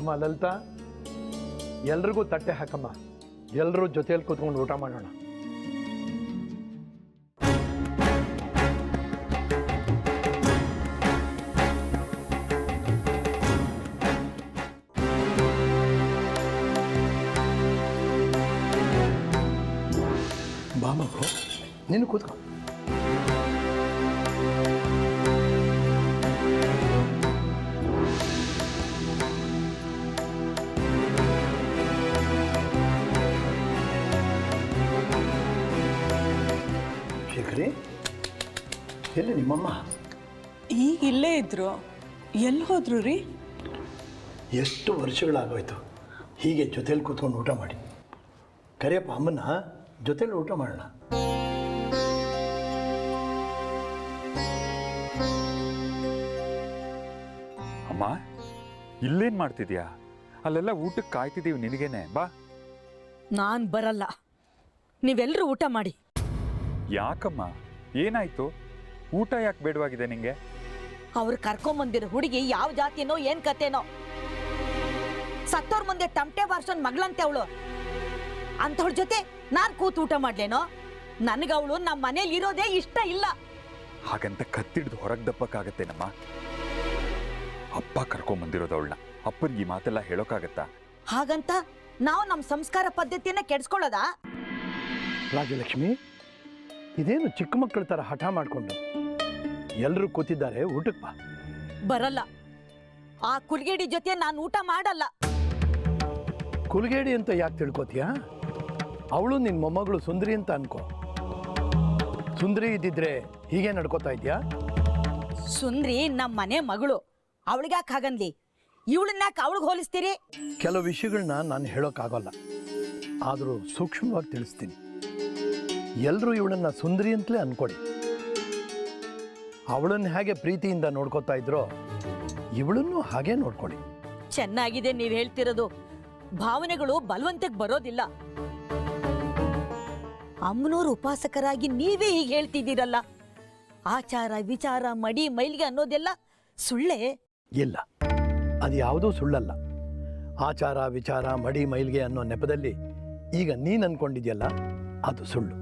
ಅಮ್ಮ ಲಲಿತಾ, ಎಲ್ರಿಗೂ ತಟ್ಟೆ ಹಾಕಮ್ಮ. ಎಲ್ಲರೂ ಜೊತೆಯಲ್ಲಿ ಕೂತ್ಕೊಂಡು ಊಟ ಮಾಡೋಣ. ಬಾ ಮಗು, ನೀನು ಕೂತ್ಕೊ. ಶೇಖರಿ, ಎಲ್ಲಿ ನಿಮ್ಮಮ್ಮ? ಈಗ ಇಲ್ಲೇ ಇದ್ರು. ಎಲ್ಲಿ ಹೋದ್ರು ರೀ? ಎಷ್ಟು ವರ್ಷಗಳಾಗೋಯ್ತು ಹೀಗೆ ಜೊತೆಲಿ ಕೂತ್ಕೊಂಡು ಊಟ ಮಾಡಿ. ಕರಿಯಪ್ಪ ಅಮ್ಮನ, ಜೊತೆಲಿ ಊಟ ಮಾಡೋಣ. ಅಮ್ಮ, ಇಲ್ಲೇನು ಮಾಡ್ತಿದ್ಯಾ? ಅಲ್ಲೆಲ್ಲ ಊಟಕ್ಕೆ ಕಾಯ್ತಿದ್ದೀವಿ ನಿನಗೇನೆ. ಬಾ. ನಾನು ಬರಲ್ಲ, ನೀವೆಲ್ಲರೂ ಊಟ ಮಾಡಿ. ಯಾಕಮ್ಮ, ಏನಾಯ್ತು? ಊಟ ಯಾಕೆ ಬೇಡವಾಗಿದೆ ನಿಂಗೆ? ಅವ್ರು ಕರ್ಕೊಂಬಂದಿರೋ ಹುಡುಗಿ ಯಾವ ಜಾತಿನೋ ಏನ್ ಕತೆನೋ. ಸತ್ತೋರ್ ಮುಂದೆ ತಮಟೆ ಬಾರ್ಸೋನ್ ಮಗಳಂತೆ ಅವಳು. ಅಂಥವಳ ಜೊತೆ ನಾನು ಕೂತು ಊಟ ಮಾಡ್ಲೇನೋ? ನನಗವಳು ನಮ್ಮ ಮನೇಲಿ ಇರೋದೇ ಇಷ್ಟ ಇಲ್ಲ. ಹಾಗಂತ ಕತ್ತಿಡ್ದು ಹೊರಗೆ ದಪ್ಪಕ್ಕಾಗತ್ತೇನಮ್ಮ? ಅಪ್ಪ ಕರ್ಕೊಂಬಂದಿರೋದು ಅವಳನ್ನ. ಅಪ್ಪನಿಗೆ ಈ ಮಾತೆಲ್ಲ ಹೇಳೋಕ್ಕಾಗತ್ತಾ? ಹಾಗಂತ ನಾವು ನಮ್ಮ ಸಂಸ್ಕಾರ ಪದ್ಧತಿಯನ್ನ ಕೆಡಿಸ್ಕೊಳ್ಳೋದಾ? ರಾಜಲಕ್ಷ್ಮಿ, ಇದೇನು ಚಿಕ್ಕ ಮಕ್ಕಳ ಥರ ಹಠ ಮಾಡಿಕೊಂಡು ಎಲ್ಲರೂ ಕೂತಿದ್ದಾರೆ, ಊಟಕ್ಕೆ ಬಾ. ಬರಲ್ಲ. ಆ ಕುಲ್ಗೇಡಿ ಜೊತೆ ನಾನು ಊಟ ಮಾಡಲ್ಲ. ಕುಲ್ಗೇಡಿ ಅಂತ ಯಾಕೆ ತಿಳ್ಕೊತೀಯಾ? ಅವಳು ನಿನ್ನ ಮೊಮ್ಮಗಳು ಸುಂದರಿ ಅಂತ ಅನ್ಕೋ. ಸುಂದರಿ ಇದ್ದಿದ್ರೆ ಹೀಗೆ ನಡ್ಕೋತಾ ಇದೆಯಾ? ಸುಂದ್ರಿ ನಮ್ಮ ಮನೆ ಮಗಳು, ಅವಳಿಗ್ಯಾಕೆ ಹಾಗನ್ಲಿ? ಇವಳನ್ಯಾಕೆ ಅವಳಿಗೆ ಹೋಲಿಸ್ತೀರಿ? ಕೆಲವು ವಿಷಯಗಳನ್ನ ನಾನು ಹೇಳೋಕ್ಕಾಗಲ್ಲ, ಆದರೂ ಸೂಕ್ಷ್ಮವಾಗಿ ತಿಳಿಸ್ತೀನಿ. ಎಲ್ಲರೂ ಇವಳನ್ನ ಸುಂದರಿ ಅಂತಲೇ ಅನ್ಕೊಳ್ಳಿ. ಅವಳನ್ನು ಹೇಗೆ ಪ್ರೀತಿಯಿಂದ ನೋಡ್ಕೋತಾ ಇದ್ರೋ ಇವಳನ್ನು ಹಾಗೆ ನೋಡ್ಕೊಳ್ಳಿ. ಚೆನ್ನಾಗಿದೆ ನೀವು ಹೇಳ್ತಿರೋದು. ಭಾವನೆಗಳು ಬಲವಂತಕ್ಕೆ ಬರೋದಿಲ್ಲ. ಅಮ್ಮನೂರು ಉಪಾಸಕರಾಗಿ ನೀವೇ ಹೀಗೆ ಹೇಳ್ತಿದ್ದೀರಲ್ಲ. ಆಚಾರ ವಿಚಾರ ಮಡಿ ಮೈಲಿಗೆ ಅನ್ನೋದೆಲ್ಲ ಸುಳ್ಳೇ? ಇಲ್ಲ, ಅದು ಯಾವುದೂ ಸುಳ್ಳಲ್ಲ. ಆಚಾರ ವಿಚಾರ ಮಡಿ ಮೈಲಿಗೆ ಅನ್ನೋ ನೆಪದಲ್ಲಿ ಈಗ ನೀನು ಅನ್ಕೊಂಡಿದ್ಯಲ್ಲ, ಅದು ಸುಳ್ಳು.